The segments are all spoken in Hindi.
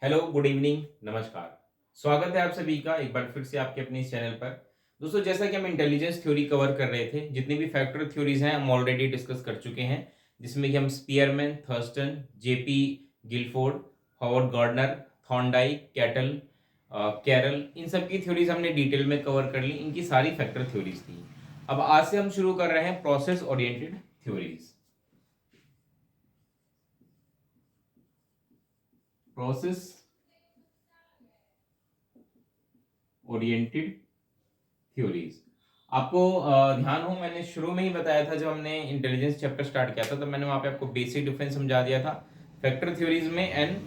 हेलो, गुड इवनिंग, नमस्कार। स्वागत है आप सभी का एक बार फिर से आपके अपने इस चैनल पर। दोस्तों, जैसा कि हम इंटेलिजेंस थ्योरी कवर कर रहे थे, जितनी भी फैक्टर थ्योरीज हैं हम ऑलरेडी डिस्कस कर चुके हैं, जिसमें कि हम Spearman, Thurstone, J P Guilford, Howard Gardner, Thorndike, Cattell, Carroll, इन सब की थ्योरीज हमने डिटेल में कवर कर ली। इनकी सारी फैक्टर थ्योरीज थी। अब आज से हम शुरू कर रहे हैं process oriented theories. Process oriented theories. आपको ध्यान हो, मैंने शुरू में ही बताया था, जब हमने इंटेलिजेंस चैप्टर स्टार्ट किया था, तो मैंने वहां पे आपको बेसिक डिफरेंस समझा दिया था फैक्टर थ्योरीज में एंड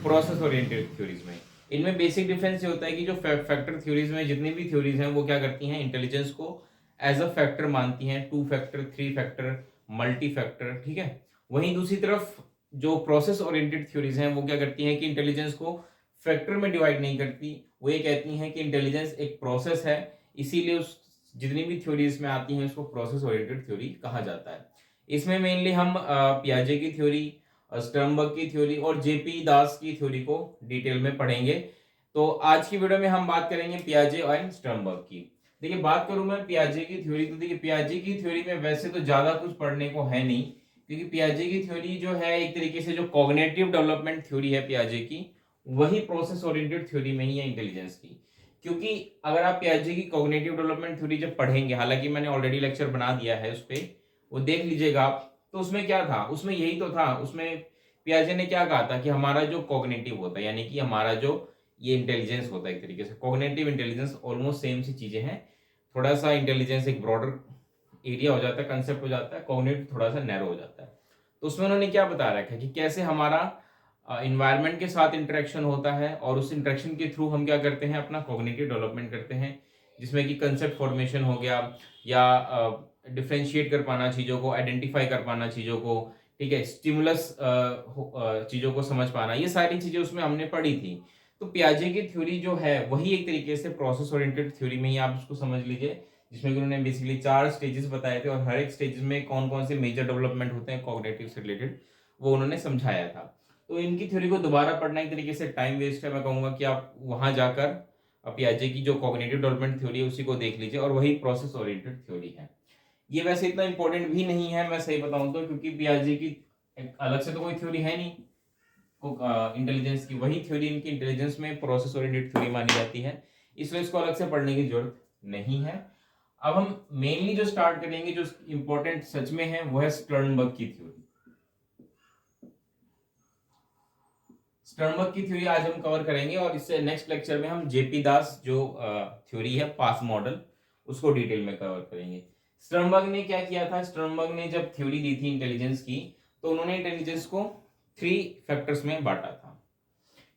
प्रोसेस ओरिएंटेड थ्योरीज में। इनमें बेसिक डिफरेंस ये होता है कि जो फैक्टर थ्योरीज में जितनी भी थ्योरीज हैं वो क्या करती हैं, इंटेलिजेंस को एज अ फैक्टर मानती हैं, 2 फैक्टर, 3 फैक्टर, मल्टी फैक्टर। ठीक है। वहीं दूसरी तरफ जो प्रोसेस ओरिएंटेड थ्योरीज हैं वो क्या करती हैं कि इंटेलिजेंस को फैक्टर में डिवाइड नहीं करती। वो ये कहती हैं कि इंटेलिजेंस एक प्रोसेस है, इसीलिए उस जितनी भी थ्योरीज में आती हैं उसको प्रोसेस ओरिएंटेड थ्योरी कहा जाता है। इसमें मेनली हम पियाजे की थ्योरी, स्टर्नबर्ग की थ्योरी और जेपी दास की थ्योरी को डिटेल में पढ़ेंगे। तो आज की वीडियो में हम बात करेंगे पियाजे और स्टर्नबर्ग की। देखिए, बात करूं मैं पियाजे की थ्योरी, तो देखिए पियाजे की थ्योरी में वैसे तो ज्यादा कुछ पढ़ने को है नहीं, क्योंकि पियाजे की थ्योरी जो है एक तरीके से जो कॉग्निटिव डेवलपमेंट थ्योरी है पियाजे की, वही प्रोसेस ओरिएंटेड थ्योरी में ही है इंटेलिजेंस की। क्योंकि अगर आप पियाजे की कॉग्निटिव डेवलपमेंट थ्योरी जब पढ़ेंगे, हालांकि मैंने ऑलरेडी लेक्चर बना दिया है उस पर, वो देख लीजिएगा आप, तो उसमें क्या था, उसमें यही तो था। उसमें पियाजे ने क्या कहा था कि हमारा जो कॉग्निटिव होता है, यानी कि हमारा जो ये इंटेलिजेंस होता है, एक तरीके से कॉग्निटिव इंटेलिजेंस ऑलमोस्ट सेम सी चीजें हैं। थोड़ा सा इंटेलिजेंस एक ब्रॉडर एरिया हो जाता है, कंसेप्ट हो जाता है, कॉग्निटिव थोड़ा सा नैरो हो जाता है। तो उसमें उन्होंने क्या बता रखा है कि कैसे हमारा इन्वायरमेंट के साथ इंटरेक्शन होता है, और उस इंटरेक्शन के थ्रू हम क्या करते हैं, अपना कॉग्निटिव डेवलपमेंट करते हैं, जिसमें कि कंसेप्ट फॉर्मेशन हो गया, या डिफ्रेंशिएट कर पाना चीज़ों को, आइडेंटिफाई कर पाना चीज़ों को, ठीक है, स्टिमुलस चीज़ों को समझ पाना, ये सारी चीज़ें उसमें हमने पढ़ी थी। तो पियाजे की थ्योरी जो है वही एक तरीके से प्रोसेस ओरिएंटेड थ्योरी में ही आप उसको समझ लीजिए, जिसमें कि उन्होंने बेसिकली 4 स्टेजेस बताए थे, और हर एक स्टेज में कौन कौन से मेजर डेवलपमेंट होते हैं कॉग्निटिव से रिलेटेड, वो उन्होंने समझाया था। तो इनकी थ्योरी को दोबारा पढ़ना एक तरीके से टाइम वेस्ट है। मैं कहूंगा कि आप वहां जाकर पियाजे की जो कॉग्निटिव डेवलपमेंट थ्योरी है उसी को देख लीजिए, और वही प्रोसेस ओरिएंटेड थ्योरी है। ये वैसे इतना इंपॉर्टेंट भी नहीं है, मैं सही बताऊं तो, क्योंकि पियाजे की अलग से तो कोई थ्योरी है नहीं इंटेलिजेंस की, वही थ्योरी इनकी इंटेलिजेंस में प्रोसेस ओरिएंटेड थ्योरी मानी जाती है, इसलिए इसको अलग से पढ़ने की जरूरत नहीं है। अब हम मेनली जो स्टार्ट करेंगे, जो इंपॉर्टेंट सच में है, वो है स्टर्नबर्ग की थ्योरी। स्टर्नबर्ग की थ्योरी आज हम कवर करेंगे, और इससे नेक्स्ट लेक्चर में हम जेपी दास जो थ्योरी है पास मॉडल, उसको डिटेल में कवर करेंगे। स्टर्नबर्ग ने क्या किया था, स्टर्नबर्ग ने जब थ्योरी दी थी इंटेलिजेंस की, तो उन्होंने इंटेलिजेंस को 3 फैक्टर्स में बांटा था।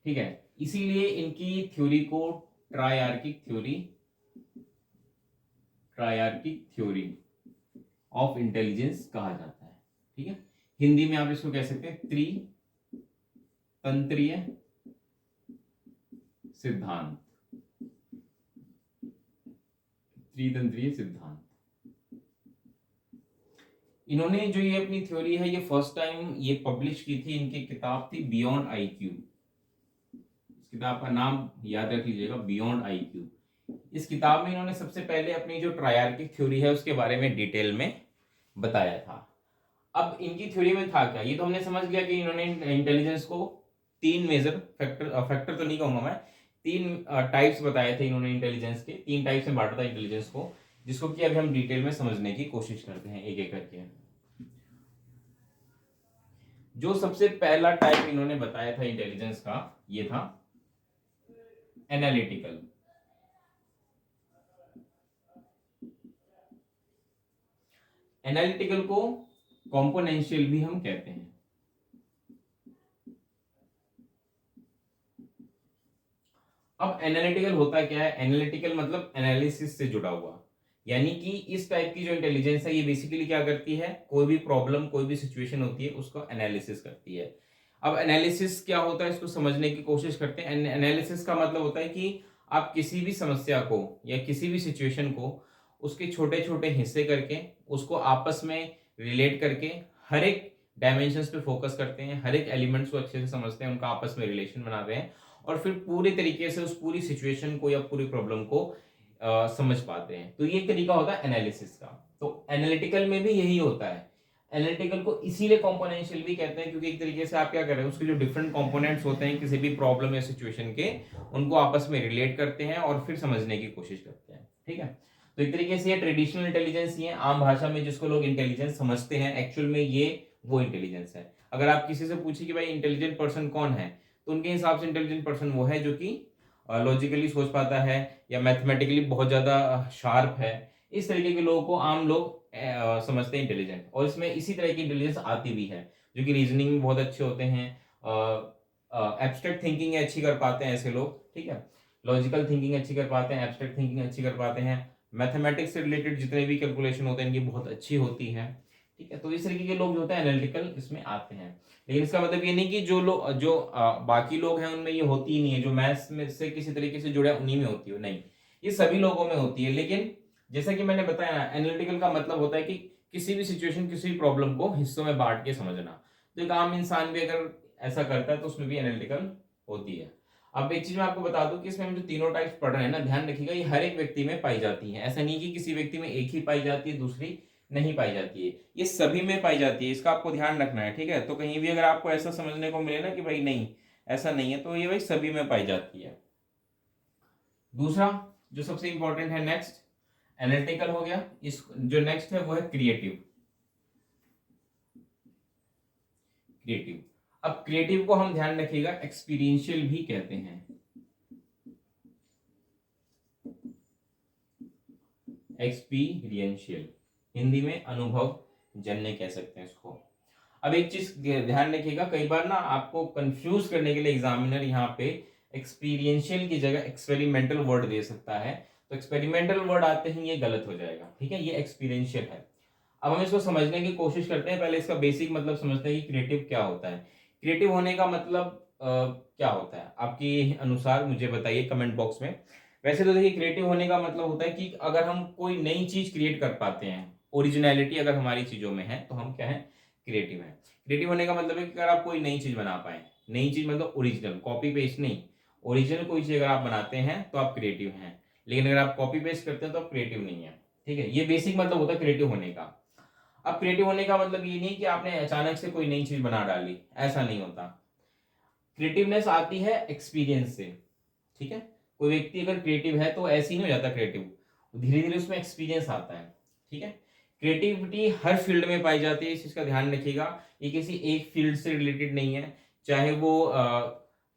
ठीक है, इसीलिए इनकी थ्योरी को ट्रायआर्किक थ्योरी, ट्रायआर्किक थ्योरी ऑफ इंटेलिजेंस कहा जाता है। ठीक है, हिंदी में आप इसको कह सकते हैं त्रितंत्रीय सिद्धांत, त्रितंत्रीय सिद्धांत। इन्होंने जो ये अपनी थ्योरी है, ये फर्स्ट टाइम ये पब्लिश की थी, इनकी किताब थी बियॉन्ड आईक्यू। इस किताब का नाम याद रख लीजिएगा, बियॉन्ड आईक्यू। इस किताब में इन्होंने सबसे पहले अपनी जो ट्रायआर्किक थ्योरी है उसके बारे में डिटेल में बताया था। अब इनकी थ्योरी में था क्या, ये तो हमने समझ लिया कि इन्होंने इंटेलिजेंस को 3 मेजर फैक्टर, फैक्टर तो नहीं कहूंगा मैं, 3 टाइप्स बताए थे इन्होंने, इंटेलिजेंस के 3 टाइप्स में बांटा था इंटेलिजेंस को, जिसको कि अभी हम डिटेल में समझने की कोशिश करते हैं एक एक करके। जो सबसे पहला टाइप इन्होंने बताया था इंटेलिजेंस का, ये था एनालिटिकल। एनालिटिकल को कॉम्पोनेंशियल भी हम कहते हैं। अब एनालिटिकल होता क्या है, एनालिटिकल मतलब एनालिसिस से जुड़ा हुआ, यानी कि इस टाइप की जो इंटेलिजेंस है ये बेसिकली क्या करती है, कोई भी प्रॉब्लम, कोई भी सिचुएशन होती है उसको एनालिसिस करती है। अब एनालिसिस क्या होता है, इसको समझने की कोशिश करते हैं। एनालिसिस का मतलब होता है कि आप किसी भी समस्या को या किसी भी सिचुएशन को उसके छोटे छोटे हिस्से करके उसको आपस में रिलेट करके हर एक डायमेंशंस पे फोकस करते हैं, हर एक एलिमेंट्स को अच्छे से समझते हैं, उनका आपस में रिलेशन बनाते हैं और फिर पूरे तरीके से उस पूरी सिचुएशन को या पूरी प्रॉब्लम को समझ पाते हैं। तो ये एक तरीका होता है एनालिसिस का। तो एनालिटिकल में भी यही होता है। एनालिटिकल को इसीलिए कॉम्पोनेंशियल भी कहते हैं क्योंकि एक तरीके से आप क्या कर रहे हैं, उसके जो डिफरेंट कंपोनेंट्स होते हैं किसी भी प्रॉब्लम या सिचुएशन के, उनको आपस में रिलेट करते हैं और फिर समझने की कोशिश करते हैं। ठीक है, तो एक तरीके से ये ट्रेडिशनल इंटेलिजेंस ही है, आम भाषा में जिसको लोग इंटेलिजेंस समझते हैं, एक्चुअल में ये वो इंटेलिजेंस है। अगर आप किसी से पूछिए कि भाई इंटेलिजेंट पर्सन कौन है, तो उनके हिसाब से इंटेलिजेंट पर्सन वो है जो कि लॉजिकली सोच पाता है या मैथमेटिकली बहुत ज्यादा शार्प है। इस तरीके के लोगों को आम लोग समझते हैं इंटेलिजेंट, और इसमें इसी तरह की इंटेलिजेंस आती भी है, जो कि रीजनिंग में बहुत अच्छे होते हैं, एब्स्ट्रैक्ट थिंकिंग अच्छी कर पाते हैं ऐसे लोग। ठीक है, लॉजिकल थिंकिंग अच्छी कर पाते हैं, एब्स्ट्रैक्ट थिंकिंग अच्छी कर पाते हैं, मैथमेटिक्स से रिलेटेड जितने भी कैलकुलेशन होते हैं इनकी बहुत अच्छी होती है। ठीक है, तो इस तरीके के लोग जो होते हैं एनालिटिकल इसमें आते हैं। लेकिन इसका मतलब ये नहीं कि जो लोग जो बाकी लोग हैं उनमें ये होती ही नहीं है, जो मैथ्स में से किसी तरीके से जुड़े उन्हीं में होती है, नहीं, ये सभी लोगों में होती है। लेकिन जैसा कि मैंने बताया ना, एनालिटिकल का मतलब होता है कि किसी भी सिचुएशन, किसी भी प्रॉब्लम को हिस्सों में बांट के समझना। तो एक आम इंसान भी अगर ऐसा करता है तो उसमें भी एनालिटिकल होती है। अब एक चीज मैं आपको बता दूं कि इसमें हम जो तीनों टाइप्स पढ़ रहे हैं ना, ध्यान रखिएगा, ये हर एक व्यक्ति में पाई जाती है। ऐसा नहीं कि किसी व्यक्ति में एक ही पाई जाती है, दूसरी नहीं पाई जाती है, ये सभी में पाई जाती है, इसका आपको ध्यान रखना है। ठीक है, तो कहीं भी अगर आपको ऐसा समझने को मिले ना कि भाई नहीं ऐसा नहीं है, तो ये भाई सभी में पाई जाती है। दूसरा जो सबसे इंपॉर्टेंट है, नेक्स्ट एनालिटिकल हो गया, इस जो नेक्स्ट है वो है क्रिएटिव। क्रिएटिव, अब क्रिएटिव को हम ध्यान रखिएगा एक्सपीरियंशियल भी कहते हैं। एक्सपीरियंशियल, हिंदी में अनुभव जन्य कह सकते हैं इसको। अब एक चीज ध्यान रखिएगा, कई बार ना आपको कंफ्यूज करने के लिए एग्जामिनर यहाँ पे एक्सपीरियंशियल की जगह एक्सपेरिमेंटल वर्ड दे सकता है, तो एक्सपेरिमेंटल वर्ड आते ही ये गलत हो जाएगा। ठीक है, ये एक्सपीरियंशियल है। अब हम इसको समझने की कोशिश करते हैं, पहले इसका बेसिक मतलब समझते हैं कि क्रिएटिव क्या होता है। क्रिएटिव होने का मतलब क्या होता है आपके अनुसार, मुझे बताइए कमेंट बॉक्स में। वैसे तो देखिए, क्रिएटिव होने का मतलब होता है कि अगर हम कोई नई चीज क्रिएट कर पाते हैं, ओरिजिनलिटी अगर हमारी चीजों में है तो हम क्या है, क्रिएटिव है। क्रिएटिव होने का मतलब है कि अगर आप कोई नई चीज बना पाए, नई चीज मतलब ओरिजिनल, कॉपी पेस्ट नहीं, ओरिजिनल कोई चीज अगर आप बनाते हैं तो आप क्रिएटिव हैं। लेकिन अगर आप कॉपी पेस्ट करते हैं तो आप क्रिएटिव नहीं है। ठीक है, ये बेसिक मतलब होता है क्रिएटिव होने का। अब क्रिएटिव होने का मतलब ये नहीं कि आपने अचानक से कोई नई चीज बना डाली, ऐसा नहीं होता। क्रिएटिवनेस आती है एक्सपीरियंस से। ठीक है, कोई व्यक्ति अगर क्रिएटिव है तो ऐसे ही नहीं हो जाता क्रिएटिव, धीरे धीरे उसमें एक्सपीरियंस आता है। ठीक है, क्रिएटिविटी हर फील्ड में पाई जाती है, इस चीज का ध्यान रखिएगा। ये किसी एक फील्ड से रिलेटेड नहीं है, चाहे वो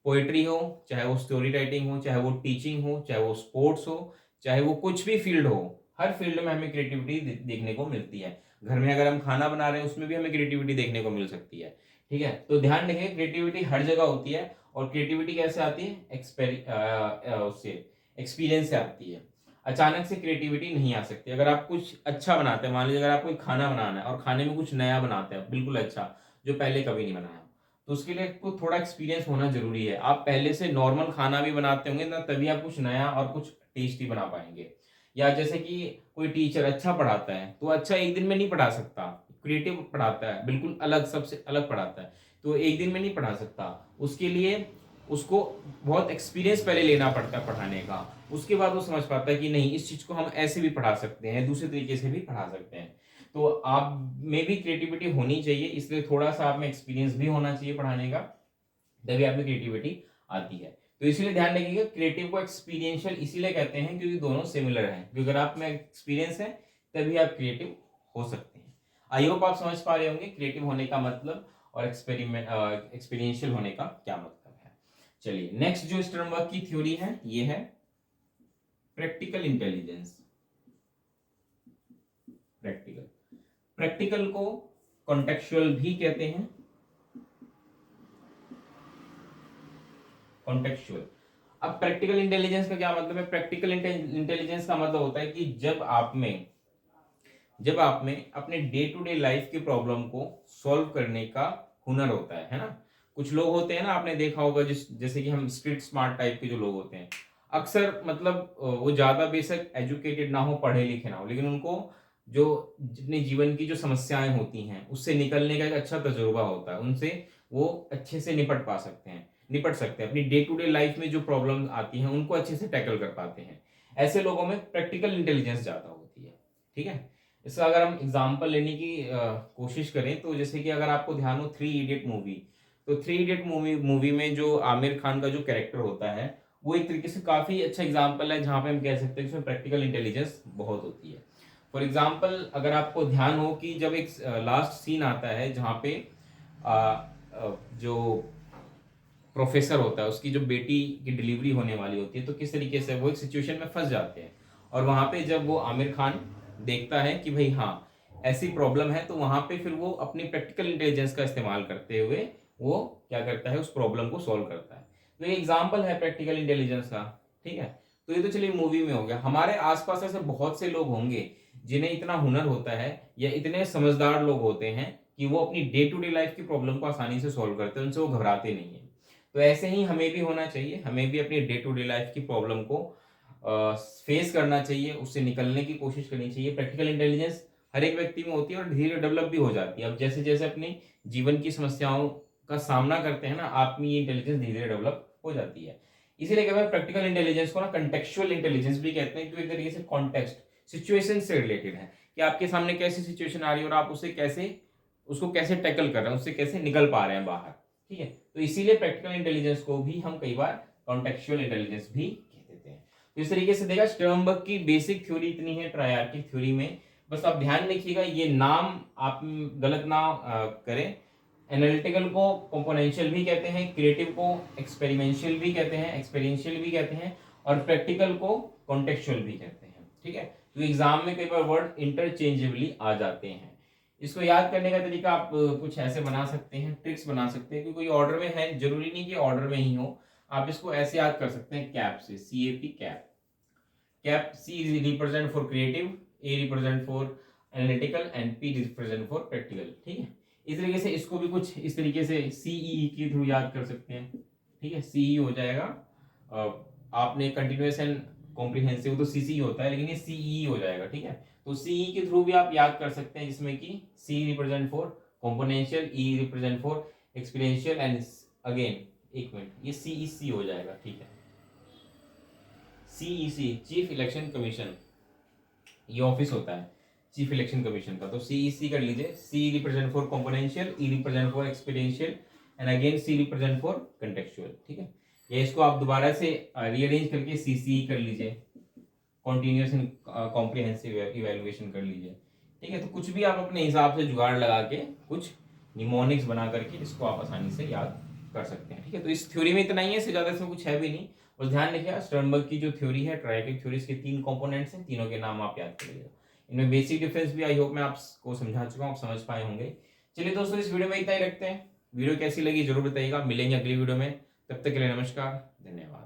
पोएट्री हो, चाहे वो स्टोरी राइटिंग हो, चाहे वो टीचिंग हो, चाहे वो स्पोर्ट्स हो, चाहे वो कुछ भी फील्ड हो, हर फील्ड में हमें क्रिएटिविटी देखने को मिलती है। घर में अगर हम खाना बना रहे हैं उसमें भी हमें क्रिएटिविटी देखने को मिल सकती है। ठीक है, तो ध्यान रखें, क्रिएटिविटी हर जगह होती है। और क्रिएटिविटी कैसे आती है, उससे एक्सपीरियंस से आती है। अचानक से क्रिएटिविटी नहीं आ सकती। अगर आप कुछ अच्छा बनाते हैं, मान लीजिए अगर आपको एक खाना बनाना है और खाने में कुछ नया बनाते हैं बिल्कुल अच्छा, जो पहले कभी नहीं बनाया, तो उसके लिए आपको थोड़ा एक्सपीरियंस होना जरूरी है। आप पहले से नॉर्मल खाना भी बनाते होंगे ना, तभी आप कुछ नया और कुछ टेस्टी बना पाएंगे। या जैसे कि कोई टीचर अच्छा पढ़ाता है तो अच्छा एक दिन में नहीं पढ़ा सकता, क्रिएटिव पढ़ाता है, बिल्कुल अलग, सबसे अलग पढ़ाता है, तो एक दिन में नहीं पढ़ा सकता। उसके लिए उसको बहुत एक्सपीरियंस पहले लेना पड़ता है पढ़ाने का, उसके बाद वो समझ पाता है कि नहीं, इस चीज को हम ऐसे भी पढ़ा सकते हैं, दूसरे तरीके से भी पढ़ा सकते हैं। तो आप में भी क्रिएटिविटी होनी चाहिए, इसलिए थोड़ा सा आप में एक्सपीरियंस भी होना चाहिए पढ़ाने का, तभी आप में क्रिएटिविटी आती है। तो इसीलिए ध्यान रखिएगा, क्रिएटिव को एक्सपीरियंशियल इसीलिए कहते हैं क्योंकि दोनों सिमिलर हैं, क्योंकि अगर आप में एक्सपीरियंस है तभी आप क्रिएटिव हो सकते हैं। आई होप आप समझ पा रहे होंगे क्रिएटिव होने का मतलब और एक्सपीरियंशियल होने का क्या मतलब है। चलिए, नेक्स्ट जो स्टर्नबर्ग की थ्योरी है ये है प्रैक्टिकल इंटेलिजेंस। प्रैक्टिकल को कॉन्टेक्चुअल भी कहते हैं, कॉन्टेक्चुअल। अब प्रैक्टिकल इंटेलिजेंस का क्या मतलब है? प्रैक्टिकल इंटेलिजेंस का मतलब होता है कि जब आप में अपने डे टू डे लाइफ की प्रॉब्लम को सॉल्व करने का हुनर होता है ना। कुछ लोग होते हैं ना, आपने देखा होगा, जैसे कि हम स्ट्रीट स्मार्ट टाइप के जो लोग होते हैं, अक्सर मतलब वो ज्यादा बेशक एजुकेटेड ना हो, पढ़े लिखे ना हो, लेकिन उनको जो अपने जीवन की जो समस्याएं होती हैं उससे निकलने का एक अच्छा तजुर्बा होता है, उनसे वो अच्छे से निपट सकते हैं अपनी डे टू डे लाइफ में जो प्रॉब्लम आती हैं उनको अच्छे से टैकल कर पाते हैं। ऐसे लोगों में प्रैक्टिकल इंटेलिजेंस ज़्यादा होती है। ठीक है, इसका अगर हम एग्जाम्पल लेने की कोशिश करें तो जैसे कि अगर आपको ध्यान हो थ्री इडियट मूवी, तो थ्री इडियट मूवी में जो आमिर खान का जो कैरेक्टर होता है वो एक तरीके से काफ़ी अच्छा एग्जाम्पल है जहाँ पे हम कह सकते हैं कि उसमें प्रैक्टिकल इंटेलिजेंस बहुत होती है। फॉर एग्जाम्पल अगर आपको ध्यान हो कि जब एक लास्ट सीन आता है जहाँ पे जो प्रोफेसर होता है उसकी जो बेटी की डिलीवरी होने वाली होती है, तो किस तरीके से वो एक सिचुएशन में फंस जाते हैं। और वहां पे जब वो आमिर खान देखता है कि भाई हाँ ऐसी प्रॉब्लम है, तो वहां पे फिर वो अपनी प्रैक्टिकल इंटेलिजेंस का इस्तेमाल करते हुए वो क्या करता है, उस प्रॉब्लम को सॉल्व करता है। तो ये एग्जाम्पल है प्रैक्टिकल इंटेलिजेंस का। ठीक है, तो ये तो चलिए मूवी में हो गया। हमारे आसपास ऐसे बहुत से लोग होंगे जिन्हें इतना हुनर होता है या इतने समझदार लोग होते हैं कि वो अपनी डे टू डे लाइफ की प्रॉब्लम को आसानी से सॉल्व करते हैं, उनसे वो घबराते नहीं है। तो ऐसे ही हमें भी होना चाहिए, हमें भी अपनी डे टू डे लाइफ की प्रॉब्लम को फेस करना चाहिए, उससे निकलने की कोशिश करनी चाहिए। प्रैक्टिकल इंटेलिजेंस हर एक व्यक्ति में होती है और धीरे डेवलप भी हो जाती है। अब जैसे जैसे अपनी जीवन की समस्याओं का सामना करते हैं ना, आप में ये इंटेलिजेंस धीरे धीरे डेवलप हो जाती है। इसीलिए कहते हैं प्रैक्टिकल इंटेलिजेंस को ना कंटेक्चुअल इंटेलिजेंस भी कहते हैं, क्योंकि एक तरीके से कॉन्टेक्स्ट सिचुएशन से रिलेटेड है कि आपके सामने कैसी सिचुएशन आ रही है और आप उसको कैसे टैकल कर रहे हैं, उससे कैसे निकल पा रहे हैं बाहर। ठीक है, तो इसीलिए प्रैक्टिकल इंटेलिजेंस को भी हम कई बार कॉन्टेक्चुअल इंटेलिजेंस भी कह देते हैं। तो इस तरीके से देखा, स्टर्नबर्ग की बेसिक थ्योरी इतनी है ट्रायआर्किक थ्योरी में। बस आप ध्यान रखिएगा ये नाम आप गलत ना करें। एनालिटिकल को कंपोनेंशियल भी कहते हैं, क्रिएटिव को एक्सपेरिमेंशियल भी कहते हैं, एक्सपेरिएंशियल भी कहते हैं, और प्रैक्टिकल को कॉन्टेक्चुअल भी कहते हैं। ठीक है, तो एग्जाम में कई बार वर्ड इंटरचेंजेबली आ जाते हैं। इसको याद करने का तरीका आप कुछ ऐसे बना सकते हैं, ट्रिक्स बना सकते हैं कि कोई ऑर्डर में है, जरूरी नहीं कि ऑर्डर में ही हो। आप इसको ऐसे याद कर सकते हैं कैप से, CAP cap. Cap C represent for creative, A represent for analytical and P represent for practical. ठीक है, इस तरीके से इसको भी कुछ इस तरीके से CEE के थ्रू याद कर सकते हैं। ठीक है, CE हो जाएगा, आपने कंटिन्यूअस एंड कॉम्प्रिहेंसिव तो CC होता है, लेकिन ये CE हो जाएगा। ठीक है, तो CE के थ्रू भी आप याद कर सकते हैं, जिसमें कि C represent for componential, E represent for experiential and again एक मिनट ये CEC हो जाएगा। ठीक है, CEC चीफ इलेक्शन कमीशन, ये ऑफिस होता है चीफ इलेक्शन कमीशन का। तो CEC कर लीजिए, C represent for componential, E represent for experiential and again C represent for contextual. ठीक है, ये इसको आप दोबारा से रीअरेंज करके CCE कर लीजिए, कॉन्टिन्यूस एंड कॉम्प्रिहेंसिव इवैल्यूएशन कर लीजिए। ठीक है, तो कुछ भी आप अपने हिसाब से जुगाड़ लगा के कुछ निमोनिक्स बना करके इसको आप आसानी से याद कर सकते हैं। ठीक है, तो इस थ्योरी में इतना ही है, इससे ज़्यादा इसमें कुछ है भी नहीं। और ध्यान रखिएगा स्टर्नबर्ग की जो थ्योरी है ट्रायआर्किक थ्योरी, इसके 3 कंपोनेंट्स हैं, तीनों के नाम आप याद करिएगा। इनमें बेसिक डिफरेंस भी आई होप मैं आपको समझा चुका हूँ, आप समझ पाए होंगे। चलिए दोस्तों, इस वीडियो में इतना ही रखते हैं। वीडियो कैसी लगी जरूर बताइएगा, मिलेंगे अगली वीडियो में, तब तक के लिए नमस्कार, धन्यवाद।